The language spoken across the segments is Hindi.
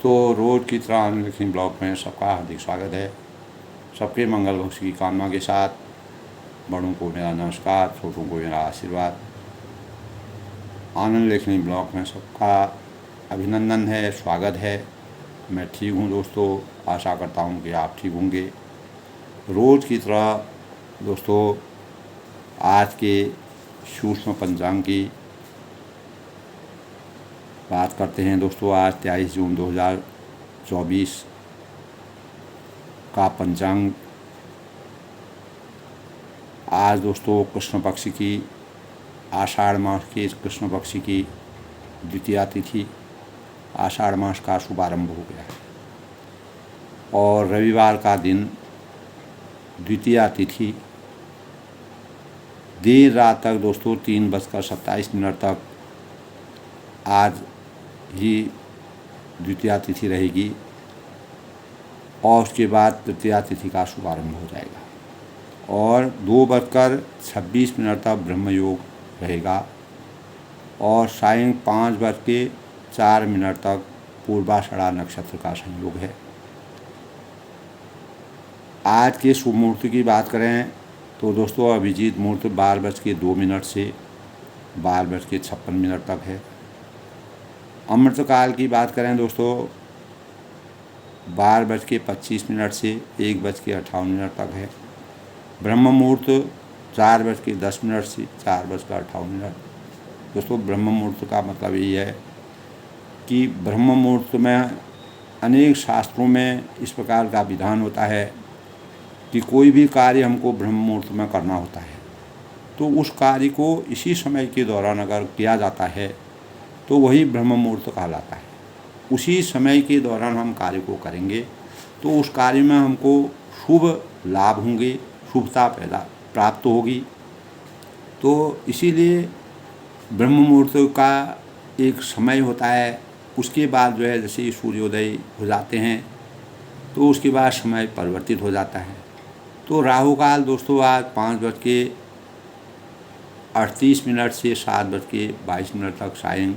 दोस्तों, रोज़ की तरह आनंद लक्ष्मी ब्लॉग में सबका हार्दिक स्वागत है। सबके मंगल भक्ष्य की कामना के साथ बड़ों को मेरा नमस्कार, छोटों को मेरा आशीर्वाद। आनंद लक्ष्मी ब्लॉग में सबका अभिनंदन है, स्वागत है। मैं ठीक हूँ दोस्तों, आशा करता हूँ कि आप ठीक होंगे। रोज़ की तरह दोस्तों, आज के सूक्ष्म पंचांग की बात करते हैं। दोस्तों, आज 23 जून 2024 का पंचांग। आज दोस्तों कृष्ण पक्ष की, आषाढ़ मास के कृष्ण पक्ष की द्वितीया तिथि, आषाढ़ मास का शुभारंभ हो गया है और रविवार का दिन द्वितीया तिथि देर रात तक दोस्तों 3:27 तक आज ही द्वितीया तिथि रहेगी और उसके बाद तृतीया तिथि का शुभारंभ हो जाएगा और 2:26 तक ब्रह्म योग रहेगा और सायं 5:04 तक पूर्वाषाढ़ा नक्षत्र का संयोग है। आज के शुभ मुहूर्त की बात करें तो दोस्तों, अभिजीत मुहूर्त 12:02 से 12:56 तक है। अमृतकाल की बात करें दोस्तों, 12:25 से 1:58 तक है। ब्रह्म मुहूर्त 4:10 से 4:58। दोस्तों, ब्रह्म मुहूर्त का मतलब यही है कि ब्रह्म मुहूर्त में अनेक शास्त्रों में इस प्रकार का विधान होता है कि कोई भी कार्य हमको ब्रह्म मुहूर्त में करना होता है, तो उस कार्य को इसी समय के दौरान अगर किया जाता है तो वही ब्रह्म मुहूर्त कहलाता है। उसी समय के दौरान हम कार्य को करेंगे तो उस कार्य में हमको शुभ लाभ होंगे, शुभता पैदा प्राप्त होगी। तो इसीलिए ब्रह्म मुहूर्त का एक समय होता है। उसके बाद जो है, जैसे सूर्योदय हो जाते हैं तो उसके बाद समय परिवर्तित हो जाता है। तो राहु काल दोस्तों आज 5:38 से 7:22 तक सायं।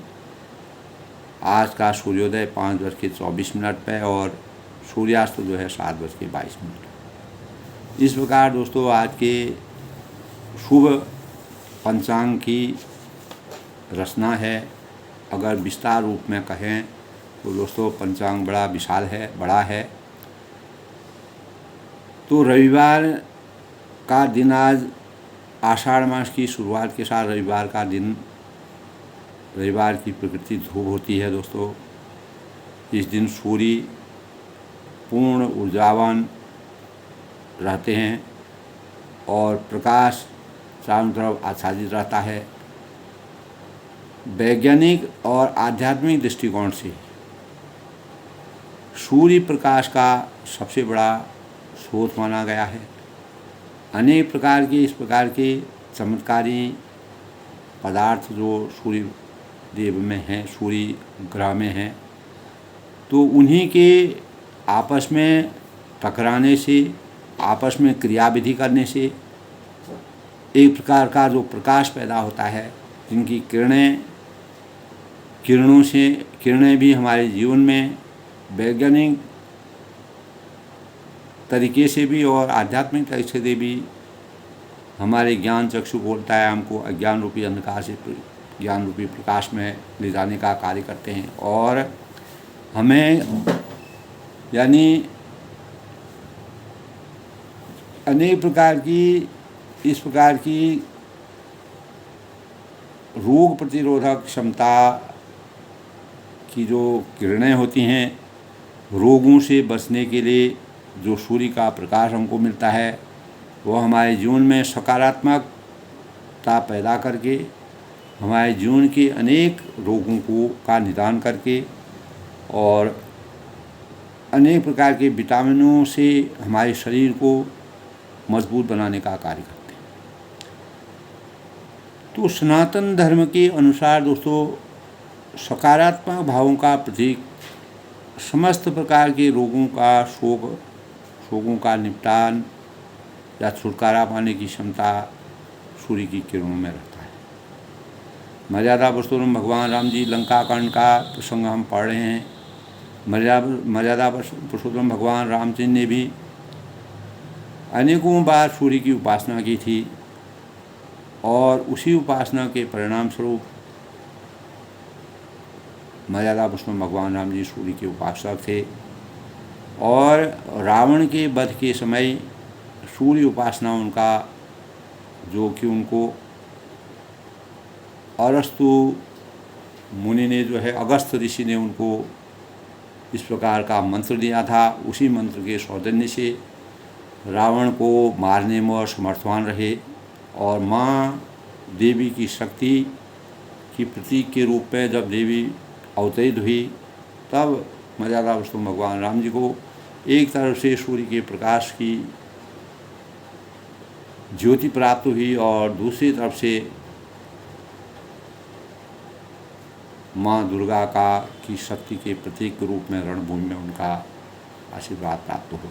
आज का सूर्योदय 5:24 पे और सूर्यास्त जो है 7:22। इस प्रकार दोस्तों आज के शुभ पंचांग की रचना है। अगर विस्तार रूप में कहें तो दोस्तों पंचांग बड़ा विशाल है, बड़ा है। तो रविवार का दिन आज आषाढ़ मास की शुरुआत के साथ रविवार का दिन, रविवार की प्रकृति ध्रुव होती है दोस्तों। इस दिन सूर्य पूर्ण ऊर्जावान रहते हैं और प्रकाश चारों तरफ आच्छादित रहता है। वैज्ञानिक और आध्यात्मिक दृष्टिकोण से सूर्य प्रकाश का सबसे बड़ा स्रोत माना गया है। अनेक प्रकार के इस प्रकार के चमत्कारी पदार्थ जो सूर्य देव में हैं, सूर्य ग्रह में हैं, तो उन्हीं के आपस में टकराने से, आपस में क्रियाविधि करने से एक प्रकार का जो प्रकाश पैदा होता है, जिनकी किरणें भी हमारे जीवन में वैज्ञानिक तरीके से भी और आध्यात्मिक तरीके से भी हमारे ज्ञान चक्षु खोलता है, हमको अज्ञान रूपी अंधकार से ज्ञान रूपी प्रकाश में ले जाने का कार्य करते हैं और हमें यानी अनेक प्रकार की इस प्रकार की रोग प्रतिरोधक क्षमता की जो किरणें होती हैं, रोगों से बचने के लिए जो सूर्य का प्रकाश हमको मिलता है, वो हमारे जीवन में सकारात्मकता पैदा करके हमारे जीवन के अनेक रोगों का निदान करके और अनेक प्रकार के विटामिनों से हमारे शरीर को मजबूत बनाने का कार्य करते हैं। तो सनातन धर्म के अनुसार दोस्तों, सकारात्मक भावों का प्रतीक समस्त प्रकार के रोगों का निपटान या छुटकारा पाने की क्षमता सूर्य की किरणों में रहता है। मर्यादा पुरुषोत्तम भगवान राम जी लंका कांड का प्रसंग हम पढ़ रहे हैं मर्यादा पुरुषोत्तम भगवान रामचंद्र ने भी अनेकों बार सूर्य की उपासना की थी और उसी उपासना के परिणाम स्वरूप मर्यादा पुरुषोत्तम भगवान राम जी सूर्य के उपासक थे। और रावण के वध के समय सूर्य उपासना उनका, जो कि उनको अरस्तु मुनि ने जो है, अगस्त ऋषि ने उनको इस प्रकार का मंत्र दिया था, उसी मंत्र के सौजन्य से रावण को मारने में समर्थवान रहे। और माँ देवी की शक्ति की प्रतीक के रूप में जब देवी अवतरित हुई, तब मर्यादा पुरुषोत्तम भगवान राम जी को एक तरफ से सूर्य के प्रकाश की ज्योति प्राप्त हुई और दूसरी तरफ से माँ दुर्गा की शक्ति के प्रतीक के रूप में रणभूमि में उनका आशीर्वाद प्राप्त हुआ।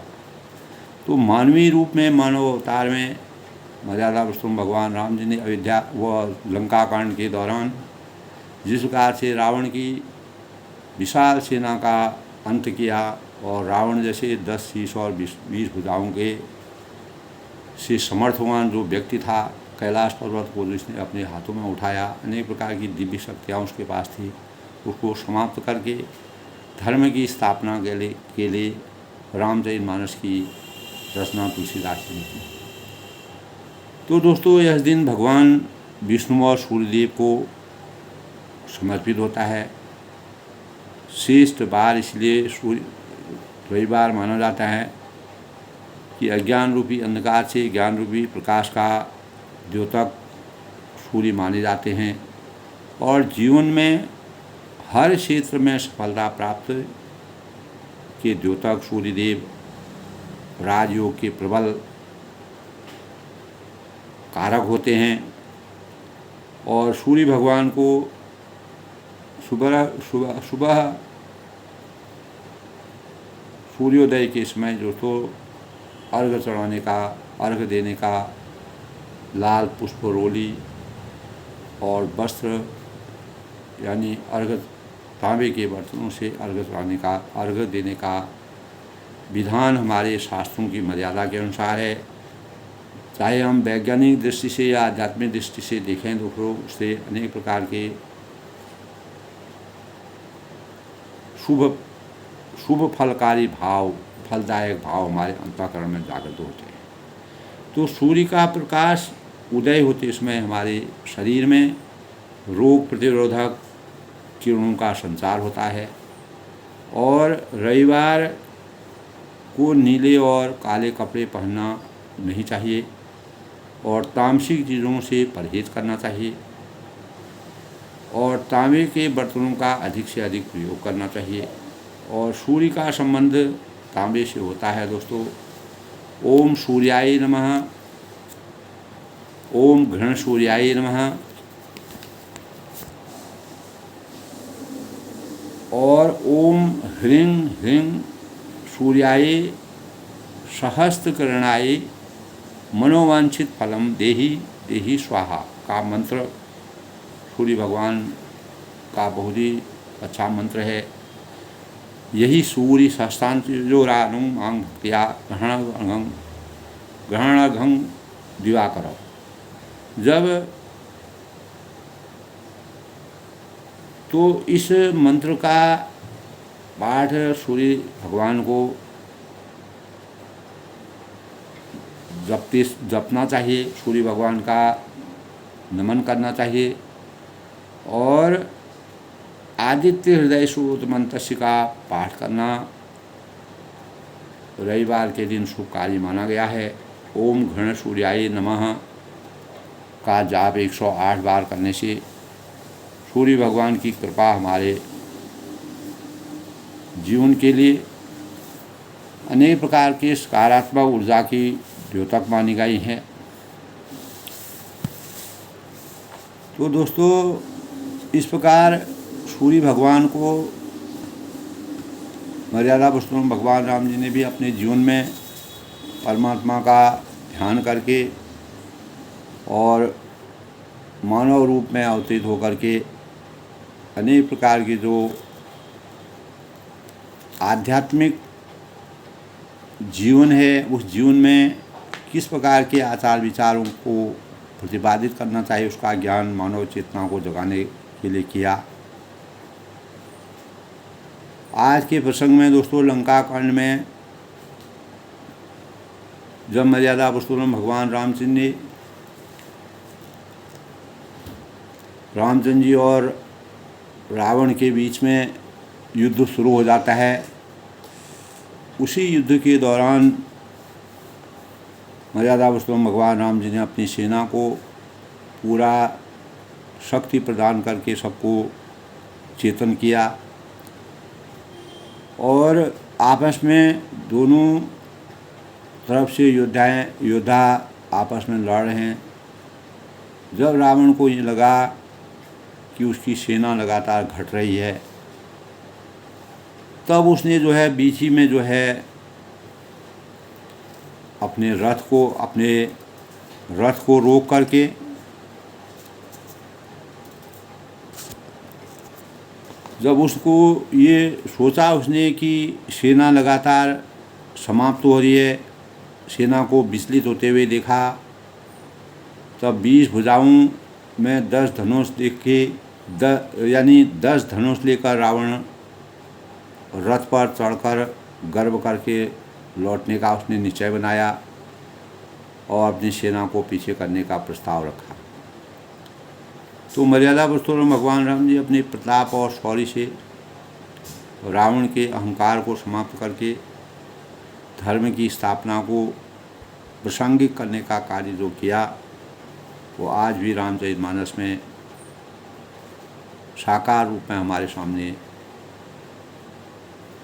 तो मानवीय रूप में, मानव अवतार में मर्यादा पुरुषोत्तम भगवान राम जी ने अयोध्या व लंका कांड के दौरान जिस प्रकार से रावण की विशाल सेना का अंत किया और रावण जैसे 10 शीश और 20 भुजाओं के से समर्थवान जो व्यक्ति था, कैलाश पर्वत को जिसने अपने हाथों में उठाया, अनेक प्रकार की दिव्य शक्तियाँ उसके पास थी, उसको समाप्त करके धर्म की स्थापना के लिए रामचरितमानस की रचना तुलसीदास जी ने की। तो दोस्तों, यह दिन भगवान विष्णु और सूर्यदेव को समर्पित होता है। श्रेष्ठ बार इसलिए रविवार माना जाता है कि अज्ञान रूपी अंधकार से ज्ञान रूपी प्रकाश का द्योतक सूर्य माने जाते हैं और जीवन में हर क्षेत्र में सफलता प्राप्त के द्योतक सूर्यदेव राजयोग के प्रबल कारक होते हैं। और सूर्य भगवान को सुबह सूर्योदय के समय जो तो अर्घ्य चढ़ाने का, अर्घ्य देने का, लाल पुष्प रोली और वस्त्र यानी अर्घ्य तांबे के बर्तनों से अर्घ्य चढ़ाने का, अर्घ्य देने का विधान हमारे शास्त्रों की मर्यादा के अनुसार है। चाहे हम वैज्ञानिक दृष्टि से या आध्यात्मिक दृष्टि से देखें तो फिर उससे अनेक प्रकार के शुभ फलकारी भाव, फलदायक भाव हमारे अंतःकरण में जागृत होते हैं। तो सूर्य का प्रकाश उदय होते समय हमारे शरीर में रोग प्रतिरोधक किरणों का संचार होता है। और रविवार को नीले और काले कपड़े पहनना नहीं चाहिए और तामसिक चीज़ों से परहेज करना चाहिए और तांबे के बर्तनों का अधिक से अधिक प्रयोग करना चाहिए। और सूर्य का संबंध तांबे से होता है दोस्तों। ओम सूर्याय नमः, ओम घृण सूर्याय नमः और ओम ह्रीं ह्रीं सूर्याय सहस्त्रकिरणाय मनोवांछित फलम देहि देहि स्वाहा का मंत्र सूर्य भगवान का बहुत ही अच्छा मंत्र है। यही सूर्य सहस्त्रांशोरानुम आंग भक्तिया ग्रहणाघं दिवाकर। जब तो इस मंत्र का पाठ सूर्य भगवान को जपना चाहिए, सूर्य भगवान का नमन करना चाहिए और आदित्य हृदय सूत मंत्र का पाठ करना रविवार के दिन शुभ कार्य माना गया है। ओम घृण सूर्याय नमः का जाप 108 बार करने से सूर्य भगवान की कृपा हमारे जीवन के लिए अनेक प्रकार के सकारात्मक ऊर्जा की द्योतक मानी गई है। तो दोस्तों, इस प्रकार सूर्य भगवान को मर्यादा पुरुषोत्तम भगवान राम जी ने भी अपने जीवन में परमात्मा का ध्यान करके और मानव रूप में अवतरित होकर के अनेक प्रकार की जो आध्यात्मिक जीवन है, उस जीवन में किस प्रकार के आचार विचारों को प्रतिपादित करना चाहिए, उसका ज्ञान मानव चेतना को जगाने के लिए किया। आज के प्रसंग में दोस्तों, लंका कांड में जब मर्यादा पुरुषोत्तम भगवान रामचंद्र जी और रावण के बीच में युद्ध शुरू हो जाता है, उसी युद्ध के दौरान मर्यादा पुरुषोत्तम भगवान राम जी ने अपनी सेना को पूरा शक्ति प्रदान करके सबको चेतन किया और आपस में दोनों तरफ से योद्धा आपस में लड़ रहे हैं। जब रावण को ये लगा कि उसकी सेना लगातार घट रही है, तब उसने जो है बीच ही में जो है अपने रथ को रोक करके जब उसको ये सोचा उसने कि सेना लगातार समाप्त हो रही है, सेना को विचलित होते हुए देखा, तब 20 भुजाओं में 10 धनुष देख के यानी 10 धनुष लेकर रावण रथ पर चढ़कर गर्व करके लौटने का उसने निश्चय बनाया और अपनी सेना को पीछे करने का प्रस्ताव रखा। तो मर्यादा पुरुषोत्तम भगवान राम जी अपने प्रताप और शौर्य से रावण के अहंकार को समाप्त करके धर्म की स्थापना को प्रासंगिक करने का कार्य जो किया, वो आज भी रामचरितमानस में साकार रूप में हमारे सामने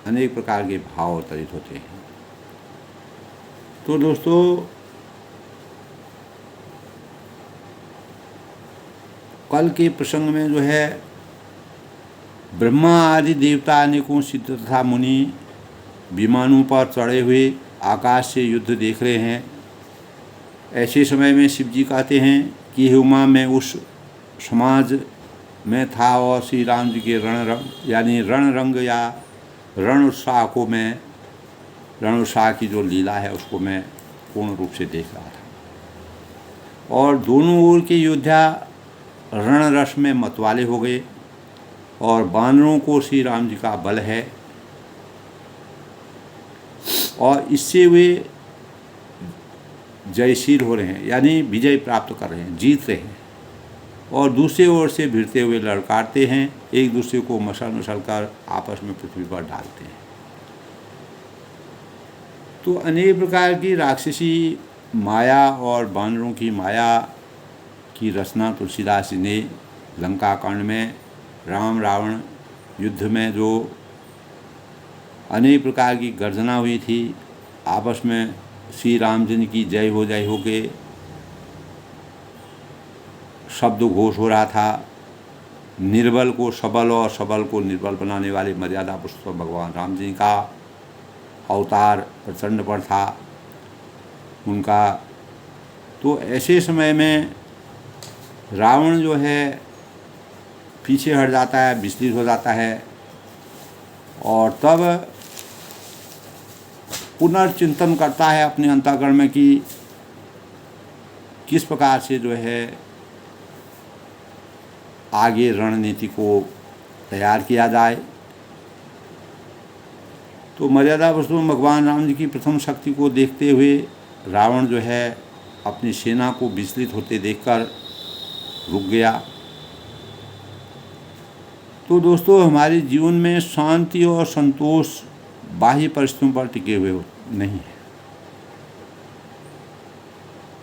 अनेक प्रकार के भाव अवतरित होते हैं। तो दोस्तों, कल के प्रसंग में जो है ब्रह्मा आदि देवता अनेकों सिद्ध तथा मुनि विमानों पर चढ़े हुए आकाश से युद्ध देख रहे हैं। ऐसे समय में शिव जी कहते हैं कि हे उमा, मैं उस समाज में था और श्री राम जी के रण रंग या रण उत्साह को मैं रण उत्साह की जो लीला है उसको मैं पूर्ण रूप से देख रहा था और दोनों ओर के योद्धा रण रस में मतवाले हो गए और वानरों को श्री राम जी का बल है और इससे वे जयशील हो रहे हैं, यानी विजय प्राप्त कर रहे हैं, जीत रहे हैं और दूसरे ओर से भिड़ते हुए लड़काते हैं, एक दूसरे को मसल कर आपस में पृथ्वी पर डालते हैं। तो अनेक प्रकार की राक्षसी माया और वानरों की माया की रचना तुलसीदास जी ने लंका कांड में राम रावण युद्ध में जो अनेक प्रकार की गर्जना हुई थी, आपस में श्री रामचंद्र की जय हो के शब्द घोष हो रहा था। निर्बल को सबल और सबल को निर्बल बनाने वाले मर्यादा पुरुषोत्तम भगवान राम जी का अवतार प्रचंड पर था उनका। तो ऐसे समय में रावण जो है पीछे हट जाता है, विचलित हो जाता है और तब पुनर्चिंतन करता है अपने अंतःकरण में कि किस प्रकार से जो है आगे रणनीति को तैयार किया जाए। तो मर्यादा पुरुषोत्तम भगवान राम जी की प्रथम शक्ति को देखते हुए रावण जो है अपनी सेना को विचलित होते देखकर रुक गया। तो दोस्तों, हमारे जीवन में शांति और संतोष बाह्य परिस्थितियों पर टिके हुए नहीं है,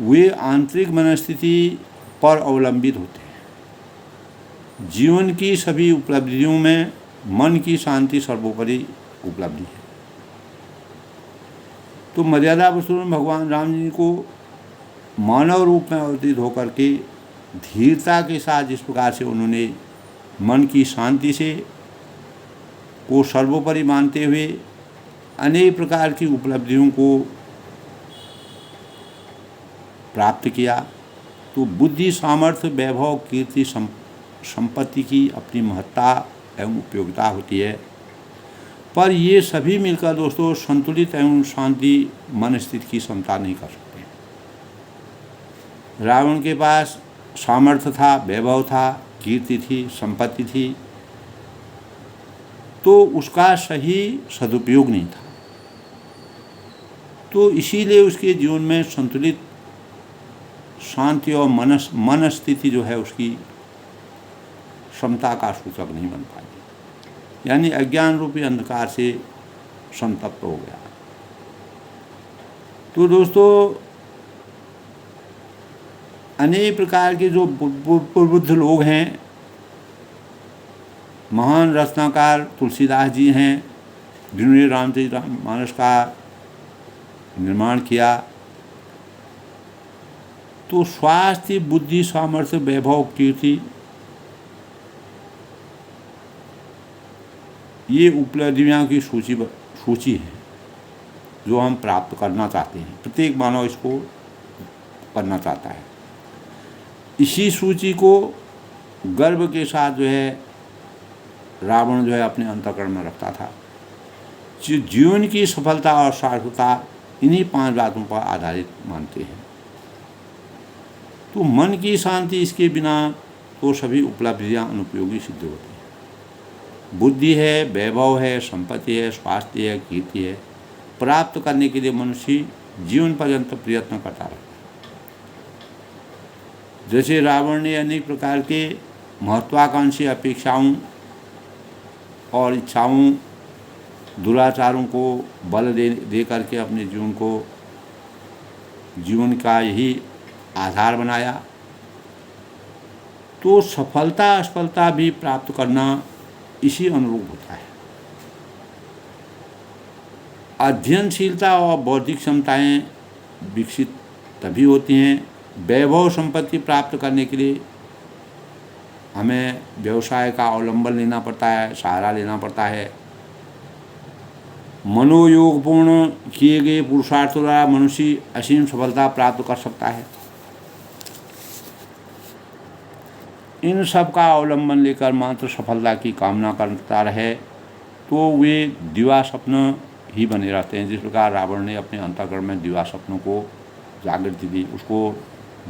वे आंतरिक मनस्थिति पर अवलंबित होते हैं। जीवन की सभी उपलब्धियों में मन की शांति सर्वोपरि उपलब्धि है। तो मर्यादा पुरुषोत्तम भगवान राम जी को मानव रूप में अवतरित होकर के धीरता के साथ जिस प्रकार से उन्होंने मन की शांति से को सर्वोपरि मानते हुए अनेक प्रकार की उपलब्धियों को प्राप्त किया, तो बुद्धि, सामर्थ्य, वैभव, कीर्ति, संपत्ति की अपनी महत्ता एवं उपयोगिता होती है, पर ये सभी मिलकर दोस्तों संतुलित एवं शांति मन स्थिति की क्षमता नहीं कर सकते। रावण के पास सामर्थ्य था, वैभव था, कीर्ति थी, संपत्ति थी, तो उसका सही सदुपयोग नहीं था। तो इसीलिए उसके जीवन में संतुलित शांति और मन स्थिति जो है उसकी क्षमता का सूचक नहीं बन पाई, यानी अज्ञान रूपी अंधकार से संतप्त हो गया। तो दोस्तों अनेक प्रकार के जो बुद्ध लोग हैं, महान रचनाकार तुलसीदास जी हैं, जिन्होंने रामचरितमानस का निर्माण किया। तो स्वास्थ्य, बुद्धि, सामर्थ्य, वैभव, कीर्ति, ये उपलब्धियां की सूची है जो हम प्राप्त करना चाहते हैं। प्रत्येक मानव इसको करना चाहता है। इसी सूची को गर्व के साथ जो है रावण जो है अपने अंतःकरण में रखता था। जीवन की सफलता और सार्थकता इन्हीं 5 बातों पर आधारित मानते हैं। तो मन की शांति, इसके बिना तो सभी उपलब्धियां अनुपयोगी सिद्ध होती हैं। बुद्धि है, वैभव है, संपत्ति है, स्वास्थ्य है, कीर्ति है, प्राप्त करने के लिए मनुष्य जीवन पर्यंत प्रयत्न करता रहता है। जैसे रावण ने अनेक प्रकार के महत्वाकांक्षी अपेक्षाओं और इच्छाओं, दुराचारों को बल दे करके अपने जीवन का यही आधार बनाया। तो सफलता असफलता भी प्राप्त करना इसी अनुरूप होता है। अध्ययनशीलता और बौद्धिक क्षमताएं विकसित तभी होती हैं। वैभव संपत्ति प्राप्त करने के लिए हमें व्यवसाय का अवलंबन लेना पड़ता है, सहारा लेना पड़ता है। मनोयोगपूर्ण किए गए पुरुषार्थों द्वारा मनुष्य असीम सफलता प्राप्त कर सकता है। इन सब का अवलंबन लेकर मात्र सफलता की कामना करता रहे तो वे दिवा स्वप्न ही बने रहते हैं। जिस प्रकार रावण ने अपने अंतःकरण में दिवा स्वप्नों को जागृति दी, उसको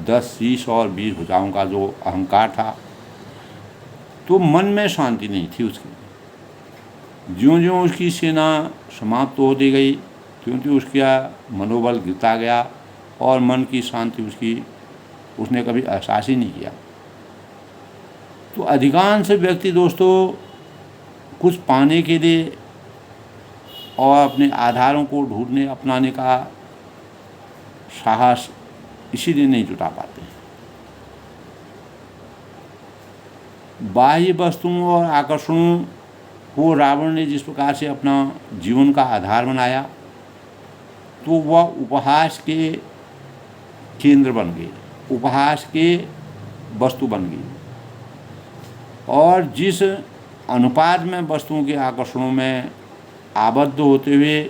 10 शीश और 20 भुजाओं का जो अहंकार था, तो मन में शांति नहीं थी उसकी। ज्यों-ज्यों उसकी सेना समाप्त होती गई, त्यों-त्यों उसका मनोबल गिरता गया और मन की शांति उसने कभी एहसास ही नहीं किया। तो अधिकांश व्यक्ति दोस्तों कुछ पाने के लिए और अपने आधारों को ढूंढने अपनाने का साहस इसीलिए नहीं जुटा पाते हैं। बाह्य वस्तुओं और आकर्षणों को रावण ने जिस प्रकार से अपना जीवन का आधार बनाया, तो वह उपहास के केंद्र बन गए, उपहास के वस्तु बन गई। और जिस अनुपात में वस्तुओं के आकर्षणों में आबद्ध होते हुए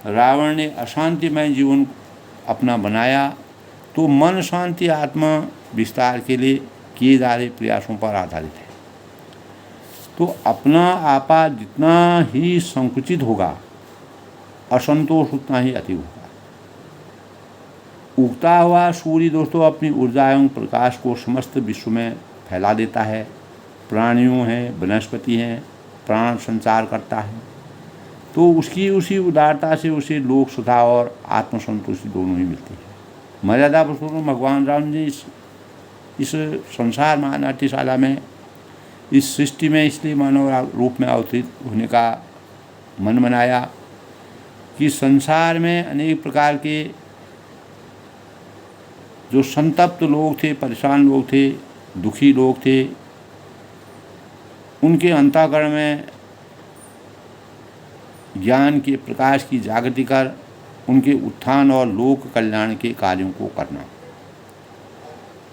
रावण ने अशांतिमय जीवन अपना बनाया, तो मन शांति आत्मा विस्तार के लिए किए जा रहे प्रयासों पर आधारित है। तो अपना आपा जितना ही संकुचित होगा, असंतोष उतना ही अधिक होगा। उगता हुआ सूर्य दोस्तों अपनी ऊर्जा एवं प्रकाश को समस्त विश्व में फैला देता है। प्राणियों हैं, वनस्पति हैं, प्राण संचार करता है। तो उसकी उसी उदारता से उसे लोक सुधा और आत्मसंतुष्टि दोनों ही मिलती है। मर्यादा पुरुषोत्तम भगवान राम जी इस संसार नाट्यशाला में, इस सृष्टि में इसलिए मानव रूप में अवतरित होने का मन बनाया कि संसार में अनेक प्रकार के जो संतप्त लोग थे, परेशान लोग थे, दुखी लोग थे, उनके अंतःकरण में ज्ञान के प्रकाश की जागृति कर उनके उत्थान और लोक कल्याण के कार्यों को करना।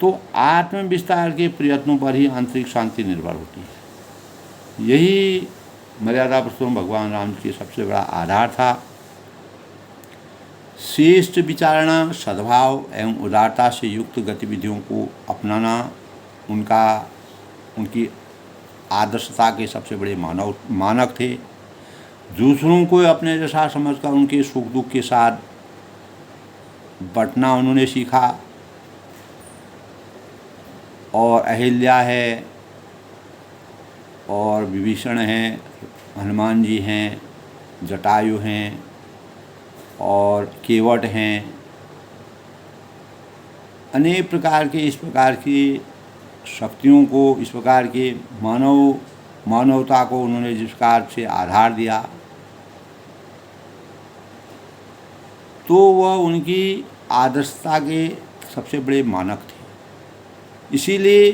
तो आत्म विस्तार के प्रयत्नों पर ही आंतरिक शांति निर्भर होती है। यही मर्यादा पुरुषोत्तम भगवान राम जी के सबसे बड़ा आधार था। श्रेष्ठ विचारणा, सद्भाव एवं उदारता से युक्त गतिविधियों को अपनाना उनकी आदर्शता के सबसे बड़े मानक थे। दूसरों को अपने जैसा समझकर उनके सुख दुख के साथ बंटना उन्होंने सीखा। और अहिल्या है, और विभीषण हैं, हनुमान जी हैं, जटायु हैं, और केवट हैं, अनेक प्रकार के इस प्रकार की शक्तियों को, इस प्रकार के मानवता को उन्होंने जिस प्रकार से आधार दिया, तो वह उनकी आदर्शता के सबसे बड़े मानक थे। इसीलिए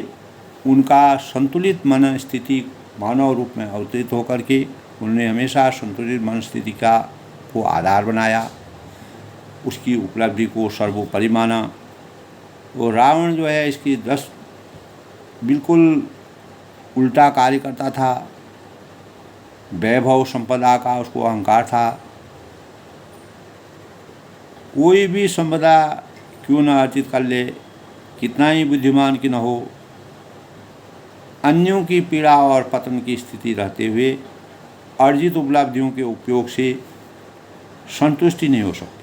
उनका संतुलित मन स्थिति मानव रूप में अवतरित होकर के उन्होंने हमेशा संतुलित मन स्थिति को आधार बनाया, उसकी उपलब्धि को सर्वोपरि माना। वो रावण जो है इसकी 10 बिल्कुल उल्टा कार्य करता था। वैभव संपदा का उसको अहंकार था। कोई भी संपदा क्यों न अर्जित कर ले, कितना ही बुद्धिमान की न हो, अन्यों की पीड़ा और पतन की स्थिति रहते हुए अर्जित उपलब्धियों के उपयोग से संतुष्टि नहीं हो सकती।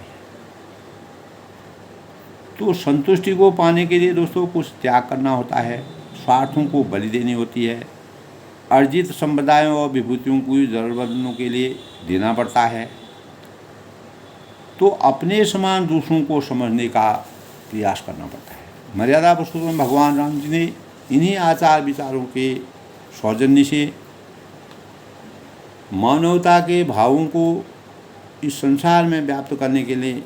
तो संतुष्टि को पाने के लिए दोस्तों कुछ त्याग करना होता है, स्वार्थों को बलि देनी होती है, अर्जित संपदाओं और विभूतियों को जरूरतमंदों के लिए देना पड़ता है। तो अपने समान दूसरों को समझने का प्रयास करना पड़ता है। मर्यादा पुरुषोत्तम भगवान राम जी ने इन्हीं आचार विचारों के सौजन्य से मानवता के भावों को इस संसार में व्याप्त करने के लिए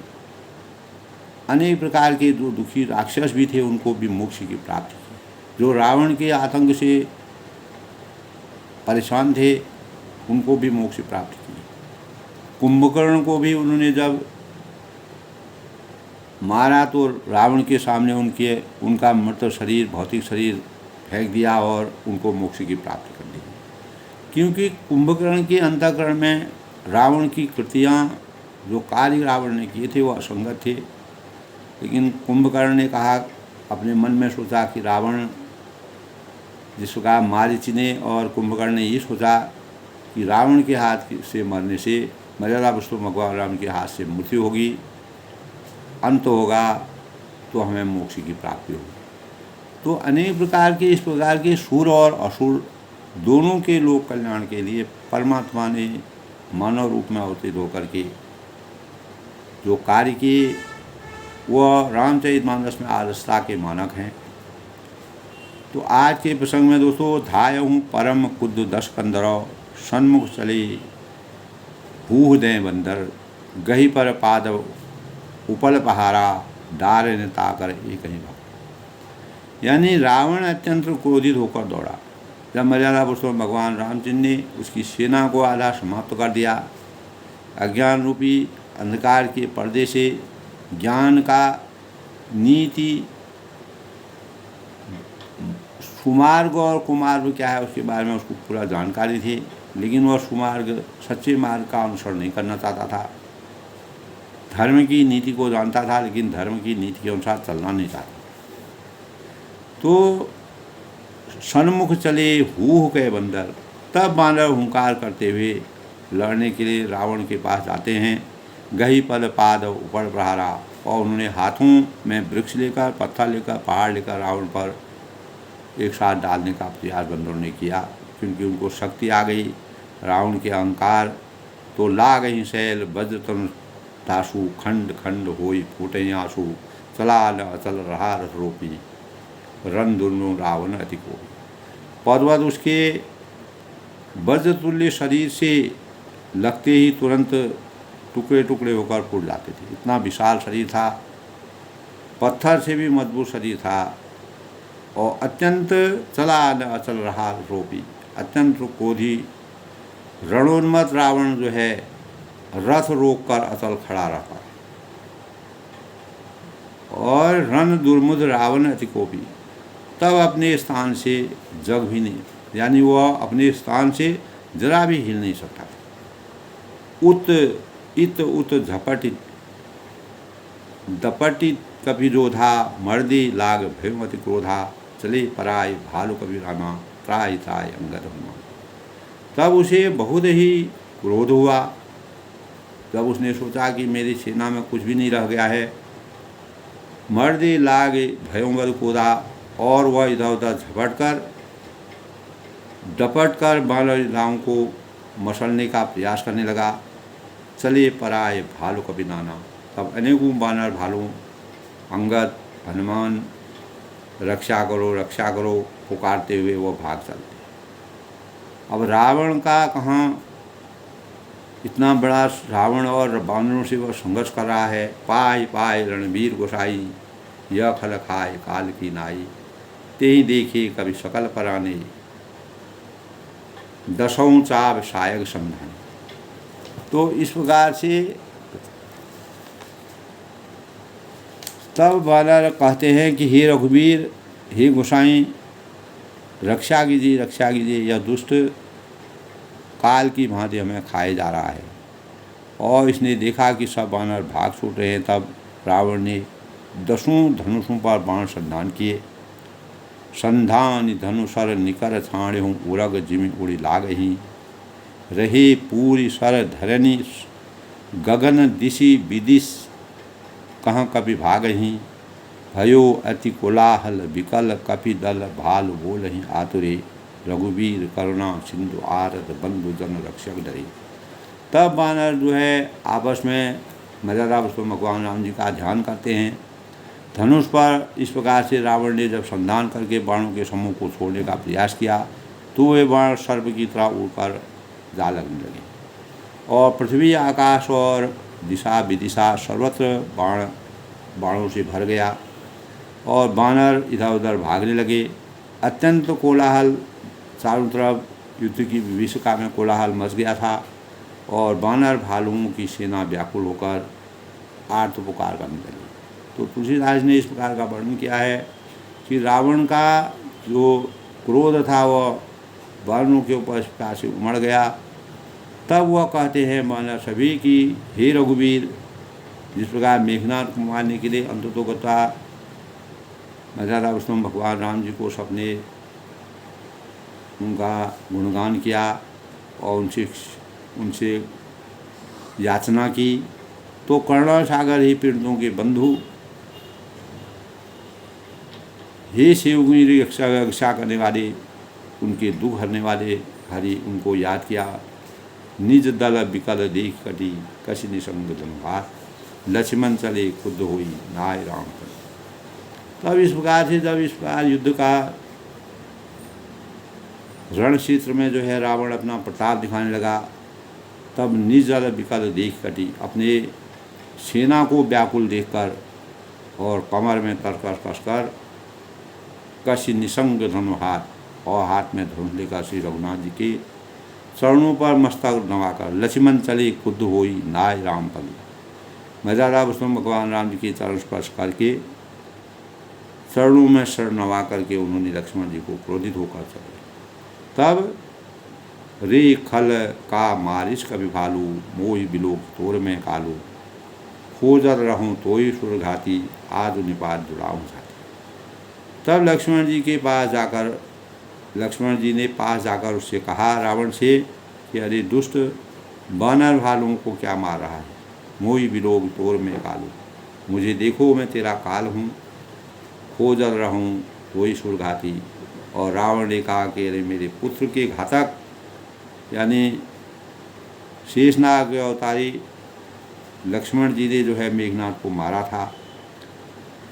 अनेक प्रकार के जो दुखी राक्षस भी थे उनको भी मोक्ष की प्राप्ति की। जो रावण के आतंक से परेशान थे उनको भी मोक्ष प्राप्त की। कुंभकर्ण को भी उन्होंने जब मारा तो रावण के सामने उनका मृत शरीर, भौतिक शरीर फेंक दिया और उनको मोक्ष की प्राप्ति कर दी। क्योंकि कुंभकर्ण के अंतःकरण में रावण की कृतियाँ, जो कार्य रावण ने किए थे वो असंगत थे। लेकिन कुंभकर्ण ने कहा, अपने मन में सोचा कि रावण जिसका मारीच ने और कुंभकर्ण ने ये सोचा कि रावण के हाथ से मरने से मर्यादा पुरुषोत्तम भगवान राम के हाथ से मृत्यु होगी, अंत होगा, तो हमें मोक्ष की प्राप्ति होगी। तो अनेक प्रकार के इस प्रकार के सुर और असुर दोनों के लोक कल्याण के लिए परमात्मा ने मानव रूप में अवतरित होकर के जो कार्य किए वह रामचरितमानस में आदर्शता के मानक हैं। तो आज के प्रसंग में दोस्तों, धायहूँ परम कुद्ध 10 कंदरौ, सन्मुख चले भूह दें बंदर, गही पर पाद उपल पहारा, डार ने ताकर एक ही भाग। यानी रावण अत्यंत क्रोधित होकर दौड़ा। जब मर्यादा पुरुषोत्तम भगवान रामचंद्र ने उसकी सेना को आधा समाप्त कर दिया, अज्ञान रूपी अंधकार के पर्दे से ज्ञान का नीति, सुमार्ग और कुमार्ग क्या है उसके बारे में उसको पूरा जानकारी थी, लेकिन वह सुमार्ग सच्चे मार्ग का अनुसरण नहीं करना चाहता था। धर्म की नीति को जानता था लेकिन धर्म की नीति के अनुसार चलना नहीं चाहता। तो सन्मुख चले हूह के बंदर, तब बानर हुंकार करते हुए लड़ने के लिए रावण के पास जाते हैं। गही पल पाद ऊपर प्रहारा, और उन्होंने हाथों में वृक्ष लेकर, पत्थर लेकर, पहाड़ लेकर रावण पर एक साथ डालने का प्रयास बंदरों ने किया। क्योंकि उनको शक्ति आ गई, रावण के अहंकार तो ला गई शैल, वज्र तन दासु, खंड खंड होई फूटे आंसू, चला न अचल रहा रथ रोपी, रन दुर्नु रावण अति कोपी। पर्वत उसके वज्रतुल्य शरीर से लगते ही तुरंत टुकड़े टुकड़े होकर फूट जाते थे। इतना विशाल शरीर था, पत्थर से भी मजबूत शरीर था, और अत्यंत चला न अचल रहा रोपी, अत्यंत क्रोधी रणोन्मत्त रावण जो है रथ रोक कर अचल खड़ा रहता। और रण दुर्मुद रावण अति कोपी, तब अपने स्थान से जग भी नहीं, यानी वह अपने स्थान से जरा भी हिल नहीं सकता। उत इत उत झपटित दपटित कभी रोधा, मर्दी लाग भयमति क्रोधा, चले पराय भालु कभी रामा, त्राय त्राय अंगद हनुमान। तब उसे बहुत ही क्रोध हुआ। जब उसने सोचा कि मेरी सेना में कुछ भी नहीं रह गया है, मर्दे लागे भयंकर कूदा और वह इधर उधर डपट कर बानर योद्धाओं को मसलने का प्रयास करने लगा। चले पराए भालू कभी नाना। तब अनेकों बानर भालू अंगद हनुमान रक्षा करो पुकारते हुए वो भाग चलते। अब रावण का कहाँ इतना बड़ा रावण और बानरों से वह संघर्ष कर रहा है। पाए पाए रणवीर गोसाई यह खल खाए काल की नाई, ते ही देखे कभी सकल पराने दसों चाव सायक समझाने। तो इस प्रकार से तब बानर कहते हैं कि हे रघुवीर, हे गोसाई, रक्षा कीजिए, यह दुष्ट काल की भांति हमें खाए जा रहा है। और इसने देखा कि सब बानर भाग छूट रहे हैं। तब रावण ने 10 धनुषों पर बाण संधान किए। संधान धनुषर निकर छाणे हूँ उरग जिमि उड़ी लागही, रहे पूरी सर धरनी गगन दिशि विदिश कहाँ कभी भागही, भयो अति कोलाहल विकल कपि दल भाल बोलहि आतुरे, रघुवीर करुणा सिंधु आरत बंधु जन रक्षक डरे। तब बानर जो है आपस में मर्यादा उसको भगवान राम जी का ध्यान करते हैं। धनुष पर इस प्रकार से रावण ने जब संधान करके बाणों के समूह को छोड़ने का प्रयास किया तो वे बाण सर्प की तरह उड़कर जा लगने लगे और पृथ्वी आकाश और दिशा विदिशा सर्वत्र बाणों से भर गया और बानर इधर उधर भागने लगे। अत्यंत कोलाहल, चारों तरफ युद्ध की विभीषिका में कोलाहल मच गया था और बानर भालुओं की सेना व्याकुल होकर आर्त पुकार करने लगी। तो तुलसीदास ने इस प्रकार का वर्णन किया है कि रावण का जो क्रोध था वह बानरों के ऊपर इस प्रकार से उमड़ गया। तब वह कहते हैं बानर सभी कि हे रघुवीर, जिस प्रकार मेघनाथ को मारने के लिए अंततोगता मर्यादा विष्णु भगवान राम जी को सबने उनका गुणगान किया और उनसे याचना की, तो करुणा सागर ही पीड़ितों के बंधु, हे शिवगिरी रक्षा करने वाले, उनके दुख हरने वाले हरि, उनको याद किया। निज दल विकल देख कटी कसी निसंग धनुहार, लक्ष्मण चले खुद हुई नाय राम कर। तब इस प्रकार से जब इस प्रकार युद्ध का रण क्षेत्र में जो है रावण अपना प्रताप दिखाने लगा, तब निज दल विकल देख कटी, अपने सेना को व्याकुल देखकर और कमर में तरकस कसकर कसी निसंग धनुहार और हाथ में धनुष लेकर श्री रघुनाथ जी के चरणों पर मस्तक नवाकर लक्ष्मण चले खुद होई नाय राम पल। मर्यादा विष्णु भगवान राम जी के चरण स्पर्श करके चरणों में शरण नवा करके उन्होंने लक्ष्मण जी को क्रोधित होकर चले। तब रे खल का मारिश कभी भालू, मोहि बिलोक तोर में कालू, खोजर रहूँ तोई सुरघाती, आज निपात जुड़ाऊँ साथी। तब लक्ष्मण जी के पास जाकर लक्ष्मण जी ने पास जाकर उससे कहा रावण से कि अरे दुष्ट, बानर भालुओं को क्या मार रहा है, मोहि बिलोक तोर में कालू, मुझे देखो मैं तेरा काल हूँ, खोजल रहूँ वही सुरघाती। और रावण ने कहा कि अरे मेरे पुत्र के घातक यानी शेषनाग के अवतारी लक्ष्मण जी ने जो है मेघनाथ को मारा था।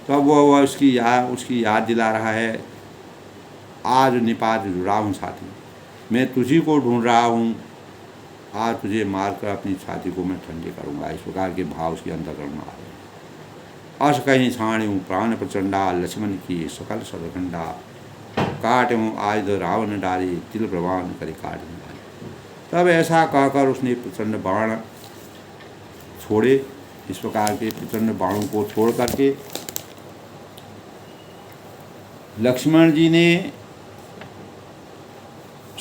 तब वह उसकी याद दिला रहा है, आज निपात जुड़ा हूँ साथी, मैं तुझी को ढूंढ रहा हूँ, आज तुझे मारकर अपनी छाती को मैं ठंडे करूँगा। इस प्रकार के भाव उसके अंतकरण में आ रहे हैं। अस कहीं छाणु प्राण प्रचंडा, लक्ष्मण की सकल सदखंडा, काट हूँ आज रावण डाले, तिल प्रवान करे काट डाले। तब ऐसा कहकर उसने प्रचंड बाण छोड़े। इस प्रकार के प्रचंड बाणों को छोड़ करके लक्ष्मण जी ने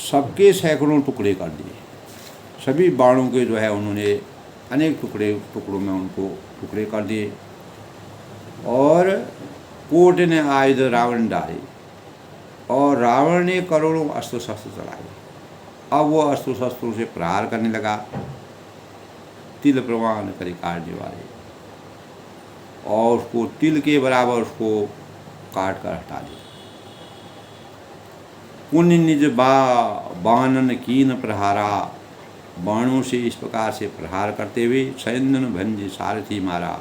सबके सैकड़ों टुकड़े कर दिए। सभी बाणों के जो है उन्होंने अनेक टुकड़ों में उनको टुकड़े कर दिए। और कोट ने आयुध रावण डाले और रावण ने करोड़ों अस्त्र शस्त्र चलाए। अब वो अस्त्र शस्त्रों से प्रहार करने लगा। तिल प्रमाण करे काटने वाले, और उसको तिल के बराबर उसको काट कर हटा दिया। पुण्य निज बानन कीन प्रहारा, बाणों से इस प्रकार से प्रहार करते हुए सैंदन भंज सारथी मारा।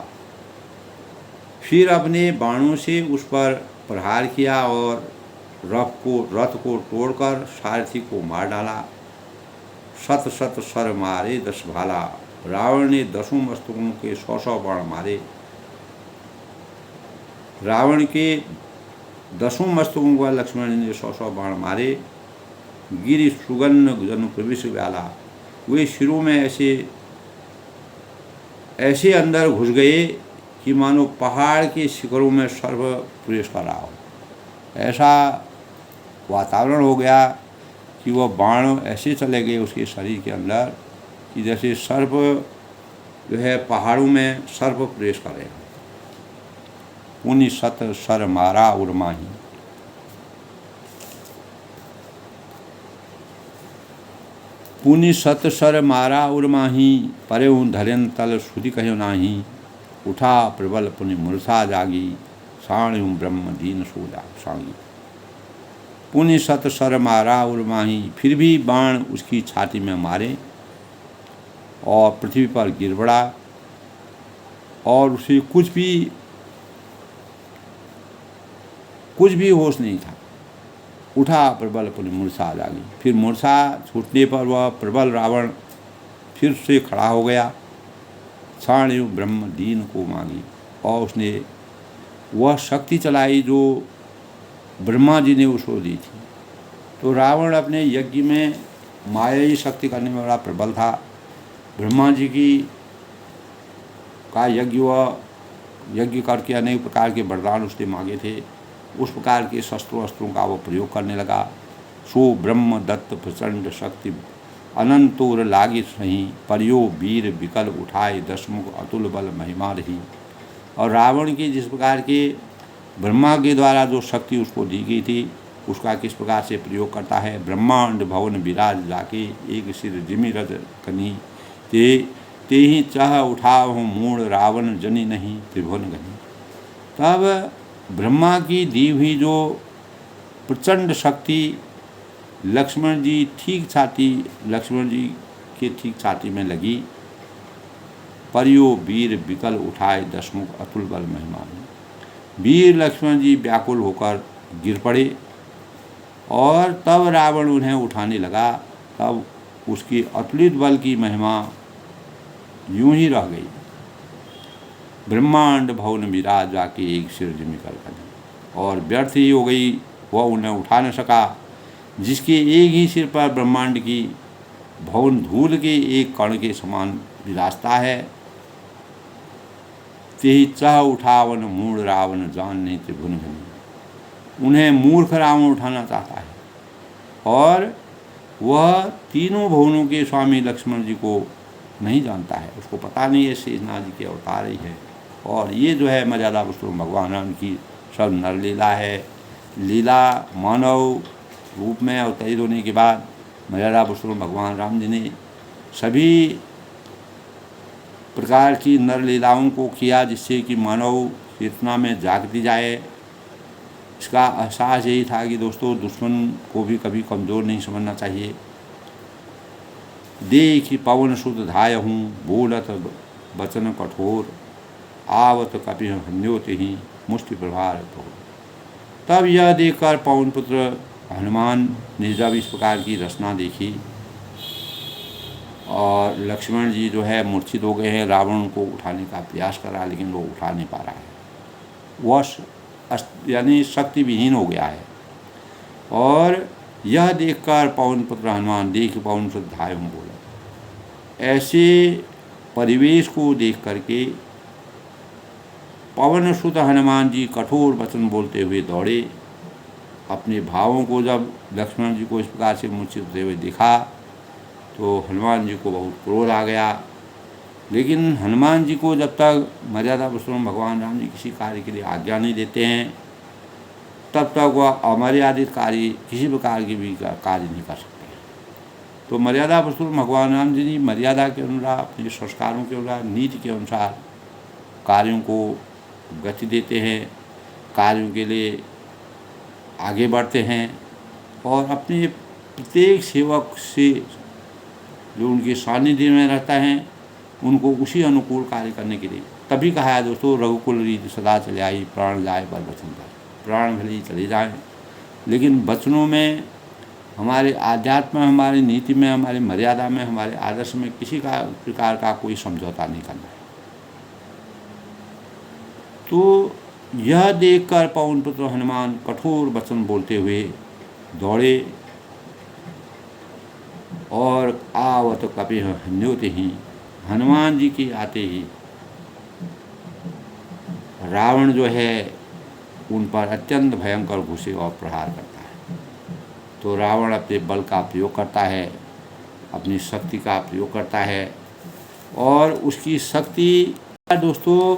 फिर अपने बाणों से उस पर प्रहार किया और रथ को तोड़कर सारथी को मार डाला। शत शत सर मारे 10 भाला, रावण ने 10 मस्तकों के 100 बाण मारे। रावण के 10 मस्तकों का लक्ष्मण ने 100 बाण मारे। गिरि सुगन्न जन प्रविश व्याला, वे सिरों में ऐसे अंदर घुस गए कि मानो पहाड़ के शिखरों में सर्प प्रवेश कर रहा हो। ऐसा वातावरण हो गया कि वह बाण ऐसे चले गए उसके शरीर के अंदर कि जैसे सर्प जो है पहाड़ों में सर्प प्रवेश कर रहे हैं। पुनि सत सर मारा उर्माही, पुनि सत सर मारा उर्माही, परे धरेन तल श्रुति कहो नाही। उठा प्रबल पुनि मूर्छा जागी, साणु ब्रह्म दीन सोजा सांगी। पुनि सत सर मारा उर्माही, फिर भी बाण उसकी छाती में मारे और पृथ्वी पर गिर पड़ा, और उसे कुछ भी होश नहीं था। उठा प्रबल पुनि मूर्छा जागी, फिर मूर्छा छूटने पर वह प्रबल रावण फिर से खड़ा हो गया। साणु ब्रह्म दीन को मांगी, और उसने वह शक्ति चलाई जो ब्रह्मा जी ने उसको दी थी। तो रावण अपने यज्ञ में मायाई शक्ति करने में बड़ा प्रबल था। ब्रह्मा जी का यज्ञ करके अनेक प्रकार के वरदान उसने मांगे थे। उस प्रकार के शस्त्रों का वो प्रयोग करने लगा। सो ब्रह्म दत्त प्रचंड शक्ति, अनंतोर लागे सही, परियो वीर विकल उठाए, 10 मुख अतुल बल महिमा रही। और रावण की जिस प्रकार के ब्रह्मा के द्वारा जो शक्ति उसको दी गई थी, उसका किस प्रकार से प्रयोग करता है। ब्रह्मांड भवन विराज जाके, एक सिर जिमि रज कनी, ते ही चाह उठाव मूड़, रावण जनी नहीं त्रिभुवन गनी। तब ब्रह्मा की दी हुई जो प्रचंड शक्ति लक्ष्मण जी के ठीक छाती में लगी। परियो वीर विकल उठाए, 10 मुख अतुल बल महिमा। वीर लक्ष्मण जी व्याकुल होकर गिर पड़े, और तब रावण उन्हें उठाने लगा। तब उसकी अतुलित बल की महिमा यूं ही रह गई। ब्रह्मांड भवन विराज जाके, एक सिर जिमि कर कनी, और व्यर्थ ही हो गई, वह उन्हें उठा न सका। जिसके एक ही सिर पर ब्रह्मांड की भवन धूल के एक कण के समान विराजता है, तेहि चाह उठावन मूढ़, रावण जान नहीं त्रिभुवन गनी। उन्हें मूर्ख रावण उठाना चाहता है, और वह तीनों भुवनों के स्वामी लक्ष्मण जी को नहीं जानता है। उसको पता नहीं है शेषनाग जी के अवतार ही है। और ये जो है मर्यादा पुरुषोत्तम भगवान राम की सब नरलीला है। लीला मानव रूप में अवतरित होने के बाद मर्यादा पुरुषोत्तम भगवान राम जी ने सभी प्रकार की नरलीलाओं को किया, जिससे कि मानव चेतना में जागती जाए। इसका एहसास यही था कि दोस्तों, दुश्मन को भी कभी कमज़ोर नहीं समझना चाहिए। देखि पवन सुत धाय हूँ, बोलत वचन कठोर, आवत कपि हन्योते ही मुष्टि प्रभार तो। तब यह देखकर पवन पुत्र हनुमान ने जब इस प्रकार की रचना देखी, और लक्ष्मण जी जो है मूर्छित हो गए हैं, रावण को उठाने का प्रयास करा, लेकिन वो उठा नहीं पा रहा है। वह यानी शक्ति विहीन हो गया है। और यह देखकर पवन पुत्र हनुमान, देख पवन पुत्र धाय हूँ बोला। ऐसे परिवेश को देख करके पवन सुत हनुमान जी कठोर वचन बोलते हुए दौड़े। अपने भावों को जब लक्ष्मण जी को इस प्रकार से मूर्छित होते हुए देखा, तो हनुमान जी को बहुत क्रोध आ गया। लेकिन हनुमान जी को जब तक मर्यादा पुरुषोत्तम भगवान राम जी किसी कार्य के लिए आज्ञा नहीं देते हैं, तब तक वह अमर्यादित कार्य किसी प्रकार की भी कार्य नहीं कर सकते। तो मर्यादा पुरुषोत्तम भगवान राम जी मर्यादा के अनुसार, अपने संस्कारों के अनुसार, नीति के अनुसार कार्यों को गति देते हैं, कार्यों के लिए आगे बढ़ते हैं और अपने प्रत्येक सेवक से जो उनके सानिध्य में रहता है उनको उसी अनुकूल कार्य करने के लिए, तभी कहा है दोस्तों, रघुकुल रीत सदा चले आई, प्राण जाए पर वचन जाए। प्राण भले ही चले जाएं, लेकिन वचनों में, हमारे आध्यात्म में, हमारी नीति में, हमारी मर्यादा में, हमारे आदर्श में किसी का प्रकार का कोई समझौता नहीं करना है। तो यह देखकर पवन पुत्र हनुमान कठोर वचन बोलते हुए दौड़े और आवत कपिह न्योते ही, हनुमान जी के आते ही रावण जो है उन पर अत्यंत भयंकर घुसे और प्रहार करता है। तो रावण अपने बल का प्रयोग करता है, अपनी शक्ति का प्रयोग करता है और उसकी शक्ति दोस्तों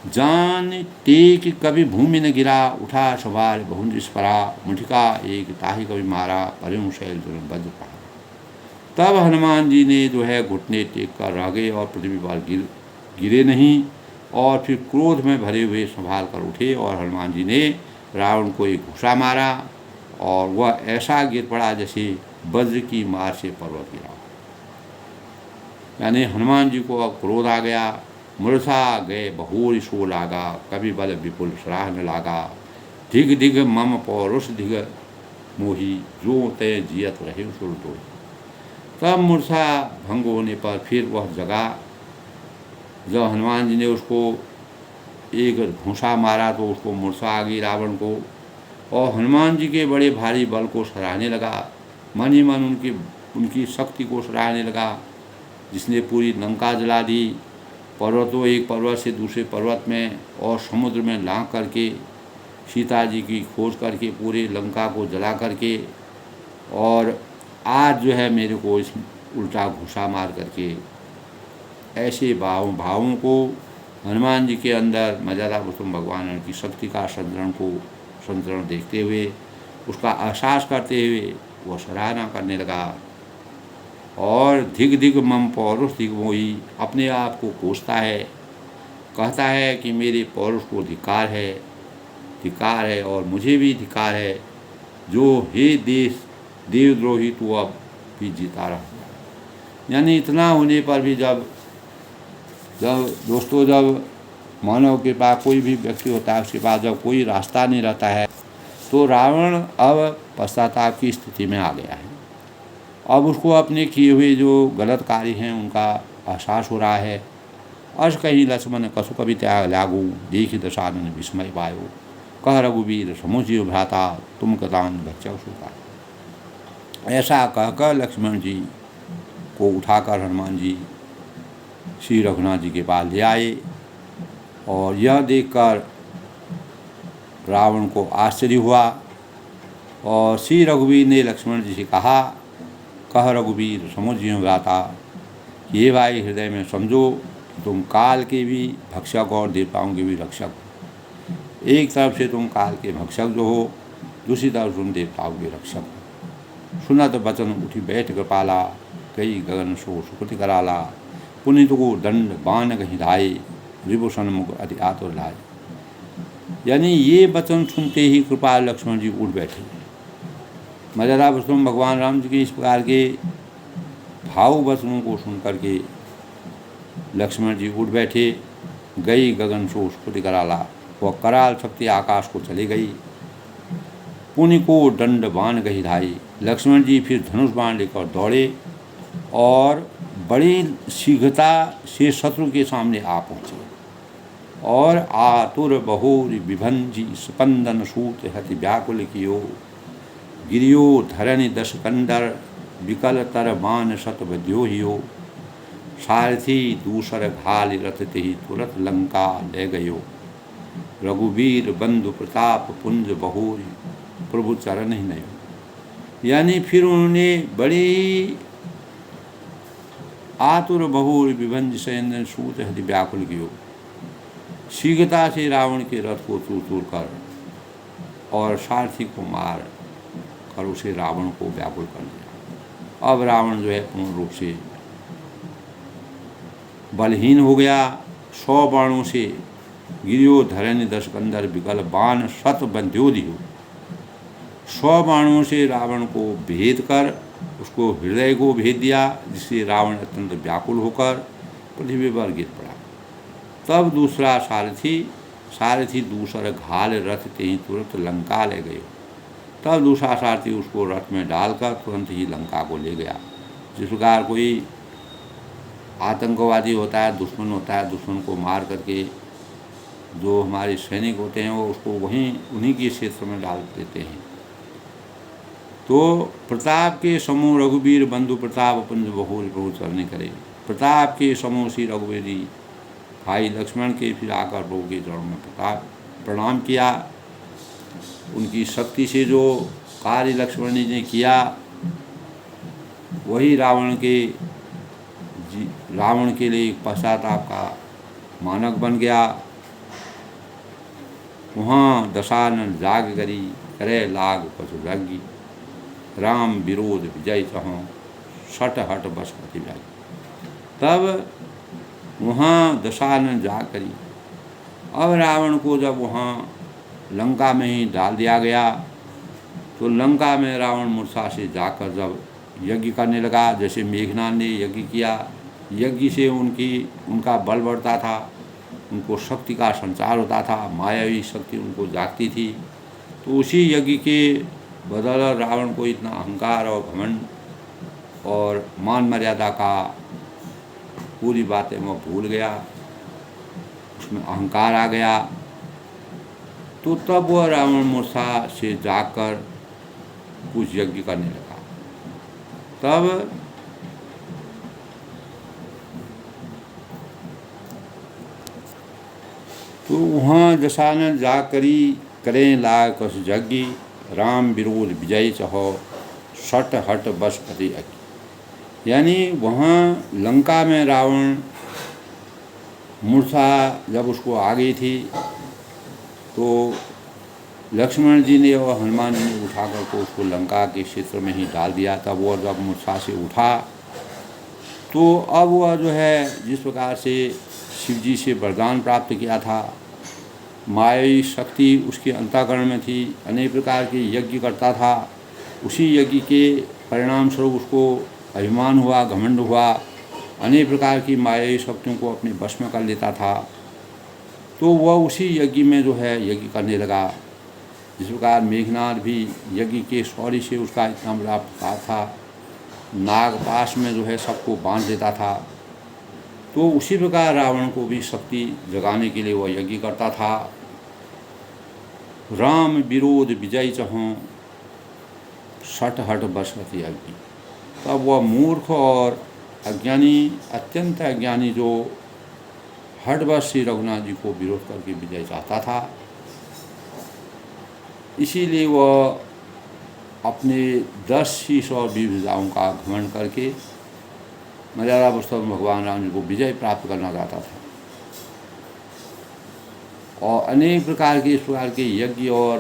जान टेक कभी भूमि न गिरा, उठा सवार बहुंज स्परा, मुठिका एक ताहि कभी मारा, परम शैल वज्र पड़ा। तब हनुमान जी ने जो है घुटने टेक कर रह गए और पृथ्वी पर गिरे नहीं, और फिर क्रोध में भरे हुए संभाल कर उठे और हनुमान जी ने रावण को एक घुसा मारा और वह ऐसा गिर पड़ा जैसे वज्र की मार से पर्वत गिरा। यानी हनुमान जी को अब क्रोध आ गया, मूर्छा गए बहोर सो लागा, कभी बल विपुल सराह न लागा, धिग धिग मम पौरुष धिग मोही, जो तय जियत रहे सुर तो। तब मूर्छा भंग होने पर फिर वह जगा। जब हनुमान जी ने उसको एक घूंसा मारा तो उसको मूर्छा आ गई रावण को, और हनुमान जी के बड़े भारी बल को सराहने लगा, मन ही मन उनकी शक्ति को सराहने लगा, जिसने पूरी लंका जला दी। पर्वतों, एक पर्वत से दूसरे पर्वत में और समुद्र में लांघ करके सीता जी की खोज करके पूरे लंका को जला करके, और आज जो है मेरे को इस उल्टा घुसा मार करके, ऐसे भावों को हनुमान जी के अंदर मर्यादा पुरुषोत्तम भगवान की शक्ति का संतरण देखते हुए, उसका एहसास करते हुए वह सराहना करने लगा और धिग धिग मम पौरुष धिग मोही, अपने आप को कोसता है, कहता है कि मेरे पौरुष को धिक्कार है और मुझे भी धिक्कार है, जो हे देश देवद्रोही तू अब भी जीता रहा। यानी इतना होने पर भी जब दोस्तों जब मानव के पास कोई भी व्यक्ति होता है, उसके पास जब कोई रास्ता नहीं रहता है, तो रावण अब पश्चाताप की स्थिति में आ गया है। अब उसको अपने किए हुए जो गलत कार्य हैं उनका एहसास हो रहा है। अस कहीं लक्ष्मण कसु कवि त्याग लागू, देख दशानन विस्मय पायो, कह रघुवीर समुझियो भ्राता, तुम कतान भक्षक सुता। ऐसा कहकर लक्ष्मण जी को उठाकर हनुमान जी श्री रघुनाथ जी के पास ले आए, और यह देखकर रावण को आश्चर्य हुआ। और श्री रघुवीर ने लक्ष्मण जी से कहा, कह रघुवीर समुझियो भ्राता, ये भाई हृदय में समझो कि तुम काल के भी भक्षक और देवताओं के भी रक्षक हो। एक तरफ से तुम काल के भक्षक जो हो, दूसरी तरफ तुम देवताओं के रक्षक हो। सुनत वचन उठी बैठ कृपाला, कई गगन सो सुकृति कराला, पुनित को दंड बाण कहीं धाये, रिभूषण मुख अति आतुर लाए। यानी ये वचन सुनते ही कृपाल लक्ष्मण जी उठ बैठे। मर्यादा पुरुषोत्तम भगवान राम जी के इस प्रकार के भाव वचनों को सुन करके लक्ष्मण जी उठ बैठे। गई गगन सो सुकृति कराला, वह कराल शक्ति आकाश को चली गई। पुनि को दंड बाण गही धाई, लक्ष्मण जी फिर धनुष बाण लेकर दौड़े और बड़ी शीघ्रता से शत्रु के सामने आ पहुँचे। और आतुर बहोर विभंजी स्पंदन सूत हति व्याकुल कियो, गिरियो धरनि दश कंदर, विकल तर मान शत बध्योहियो, सारथी दूसर घाल रथ ही तुरत लंका ले गयो, रघुवीर बंधु प्रताप पुंज बहोरी, प्रभु चरण ही नहीं। यानी फिर उन्होंने बड़ी आतुर बहुर विभंज सैन्य सूत हृदय व्याकुल कियो, शीघ्रता से रावण के रथ को चूर कर और सारथी को मार कर उसे रावण को व्याकुल कर दिया। अब रावण जो है पूर्ण रूप से बलहीन हो गया। 100 बाणों से गिरियो धरनि 10 कंदर विकल बाण शत बंध्योधियो। 100 बाणों से रावण को भेद कर उसको हृदय को भेद दिया, जिससे रावण अत्यंत व्याकुल होकर पृथ्वी पर गिर पड़ा। तब दूसरा सारथी दूसरा घाल रथ ते ही तुरंत लंका ले गए। तब दूसरा सारथी उसको रथ में डालकर तुरंत ही लंका को ले गया। जिस प्रकार कोई आतंकवादी होता है, दुश्मन होता है, दुश्मन को मार करके जो हमारे सैनिक होते हैं वो उसको उन्हीं के क्षेत्र में डाल देते हैं। तो प्रताप के समूह रघुवीर बंधु प्रताप अपन बहुल प्रभु चलने करे। प्रताप के समूह श्री रघुवीरी भाई लक्ष्मण के फिर आकर प्रभु के चरणों में प्रणाम किया। उनकी शक्ति से जो कार्य लक्ष्मण जी ने किया वही रावण के लिए पश्चाताप का मानक बन गया। वहाँ दशानन जाग करी करे लाग पशु जागी। राम विरोध विजय चहों सट हट बस पति जागी। तब वहाँ दशानन जाग करी। अब रावण को जब वहाँ लंका में ही डाल दिया गया तो लंका में रावण मूर्छा से जाकर जब यज्ञ करने लगा, जैसे मेघनाथ ने यज्ञ किया, यज्ञ से उनका बल बढ़ता था, उनको शक्ति का संचार होता था, मायावी शक्ति उनको जागती थी। तो उसी यज्ञ के बदल रावण को इतना अहंकार और घमंड और मान मर्यादा का पूरी बातें वो भूल गया, उसमें अहंकार आ गया। तो तब वह रावण मूर्छा से जागकर कुछ यज्ञ करने लगा। तब तो वहाँ दशानन जा करी करें लाग कस यज्ञ। राम विरोध विजय चहो सट हट बस पति अग्नि। यानी वहाँ लंका में रावण मूर्छा जब उसको आ गई थी तो लक्ष्मण जी ने और हनुमान जी ने उठा कर उसको लंका के क्षेत्र में ही डाल दिया। तब वो जब मूर्छा से उठा तो अब वह जो है जिस प्रकार से शिव जी से वरदान प्राप्त किया था, मायावी शक्ति उसके अंतःकरण में थी, अनेक प्रकार के यज्ञ करता था, उसी यज्ञ के परिणाम स्वरूप उसको अभिमान हुआ, घमंड हुआ, अनेक प्रकार की मायावी शक्तियों को अपने वश में कर लेता था। तो वह उसी यज्ञ में जो है यज्ञ करने लगा। जिस प्रकार मेघनाथ भी यज्ञ के शौर्य से उसका इतना बड़ा प्रताप था, नागपाश में जो है सबको बांध देता था। तो उसी प्रकार रावण को भी शक्ति जगाने के लिए वह यज्ञ करता था। राम विरोध विजय चहों सट हट बसवती अग्नि। तब वह मूर्ख और अज्ञानी, अत्यंत अज्ञानी जो हठवश श्री रघुनाथ जी को विरोध करके विजय चाहता था, इसीलिए वह अपने 10 शीश और विभुजाओं का घमंड करके मर्यादा पुरुषोत्तम भगवान राम जी को विजय प्राप्त करना चाहता था और अनेक प्रकार के इस प्रकार के यज्ञ और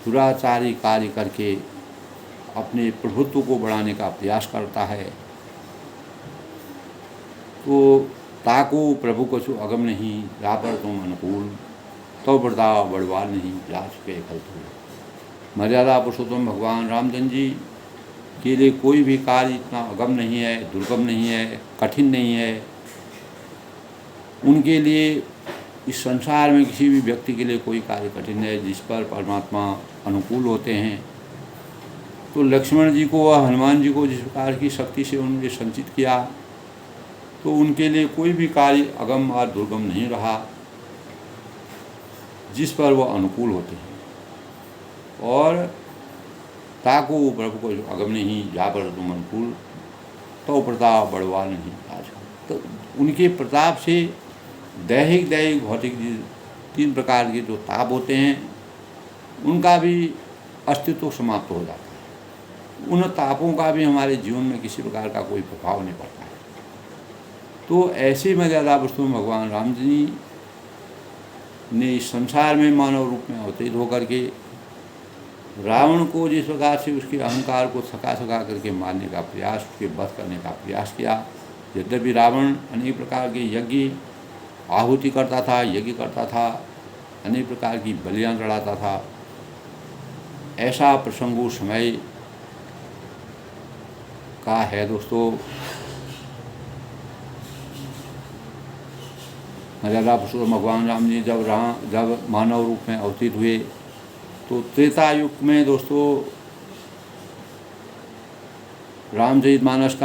दुराचारी कार्य करके अपने प्रभुत्व को बढ़ाने का प्रयास करता है। तो ताको प्रभु कछु अगम नहीं, रापर तुम अनुकूल, तो बर्ताव बड़वाल नहीं, जा चुके कल तो। मर्यादा पुरुषोत्तम भगवान रामचंद्र जी के लिए कोई भी कार्य इतना अगम नहीं है, दुर्गम नहीं है, कठिन नहीं है। उनके लिए इस संसार में किसी भी व्यक्ति के लिए कोई कार्य कठिन है जिस पर परमात्मा अनुकूल होते हैं। तो लक्ष्मण जी को व हनुमान जी को जिस प्रकार की शक्ति से उन्होंने संचित किया, तो उनके लिए कोई भी कार्य अगम और दुर्गम नहीं रहा जिस पर वह अनुकूल होते हैं। और ताको प्रभु को अगम नहीं, जा पर तुम अनुकूल, तो प्रताप बड़वाल नहीं आज। तो उनके प्रताप से दैहिक भौतिक 3 प्रकार के जो ताप होते हैं उनका भी अस्तित्व समाप्त हो जाता है। उन तापों का भी हमारे जीवन में किसी प्रकार का कोई प्रभाव नहीं पड़ता है। तो ऐसे मर्यादा पुरुषोत्तम भगवान राम जी ने इस संसार में मानव रूप में अवतरित होकर के रावण को जिस प्रकार से उसके अहंकार को थका थका करके मारने का प्रयास, उसके वध करने का प्रयास किया। यद्यपि रावण अनेक प्रकार के यज्ञ आहुति करता था, यज्ञ करता था, अनेक प्रकार की बलियां चढ़ाता था, ऐसा प्रसंग उस समय का है दोस्तों। मर्यादा पुरुषोत्तम भगवान राम जी जब मानव रूप में अवतीत हुए तो त्रेता युग में दोस्तों रामचरितमानस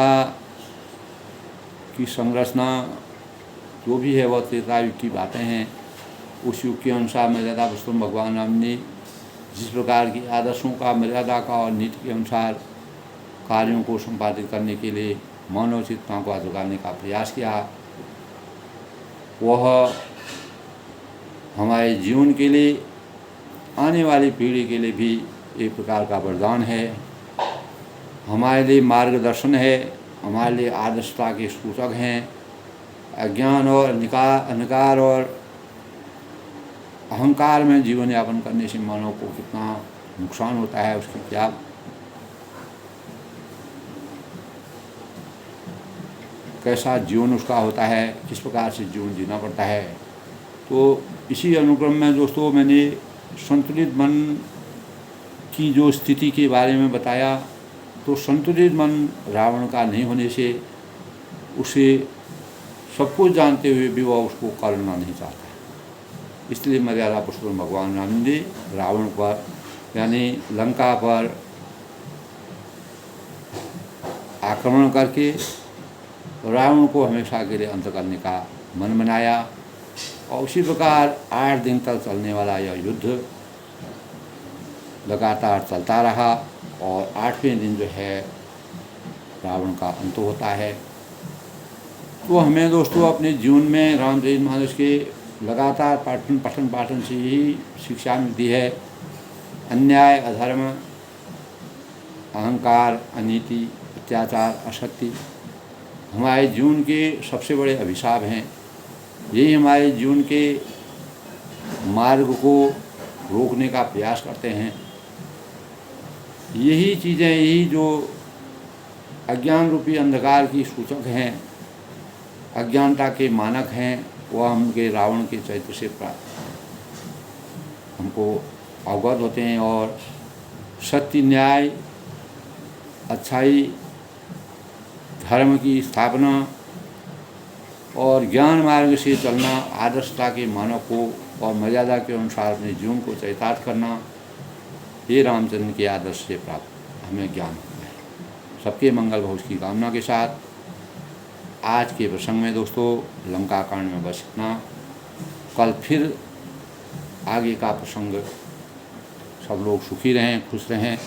की संरचना जो भी है वह त्रेता युग की बातें हैं। उस युग के अनुसार मर्यादा पुरुषोत्तम भगवान राम ने जिस प्रकार की आदर्शों का, मर्यादा का और नीति के अनुसार कार्यों को संपादित करने के लिए मानव चेतना को जगाने का प्रयास किया, वह हमारे जीवन के लिए, आने वाली पीढ़ी के लिए भी एक प्रकार का वरदान है, हमारे लिए मार्गदर्शन है, हमारे लिए आदर्शता के सूचक हैं। अज्ञान और अहंकार और अहंकार में जीवन यापन करने से मानव को कितना नुकसान होता है, उसकी क्या कैसा जीवन उसका होता है, किस प्रकार से जीवन जीना पड़ता है। तो इसी अनुक्रम में दोस्तों मैंने संतुलित मन की जो स्थिति के बारे में बताया। तो संतुलित मन रावण का नहीं होने से उसे सब कुछ जानते हुए भी वह उसको करना नहीं चाहता। इसलिए मर्यादा पुरुषोत्तम भगवान राम जी रावण पर यानी लंका पर आक्रमण करके रावण को हमेशा के लिए अंत करने का मन बनाया। और उसी प्रकार 8 दिन तक चलने वाला यह युद्ध लगातार चलता रहा और 8वें दिन जो है रावण का अंत होता है। तो हमें दोस्तों अपने जीवन में रामचरितमानस के लगातार पठन पाठन से ही शिक्षा मिलती है। अन्याय, अधर्म, अहंकार, अनीति, अत्याचार, असत्य हमारे जीवन के सबसे बड़े अभिशाप हैं। यही हमारे जीवन के मार्ग को रोकने का प्रयास करते हैं। यही चीज़ें, यही जो अज्ञान रूपी अंधकार की सूचक हैं, अज्ञानता के मानक हैं, वह हमके रावण के चरित्र से हमको अवगत होते हैं। और सत्य, न्याय, अच्छाई, धर्म की स्थापना और ज्ञान मार्ग से चलना, आदर्शता के मानव को और मर्यादा के अनुसार अपने जीवन को चरितार्थ करना, ये रामचंद्र के आदर्श से प्राप्त हमें ज्ञान होता है। सबके मंगल भविष्य की कामना के साथ आज के प्रसंग में दोस्तों लंका कांड में बस इतना। कल फिर आगे का प्रसंग। सब लोग सुखी रहें, खुश रहें।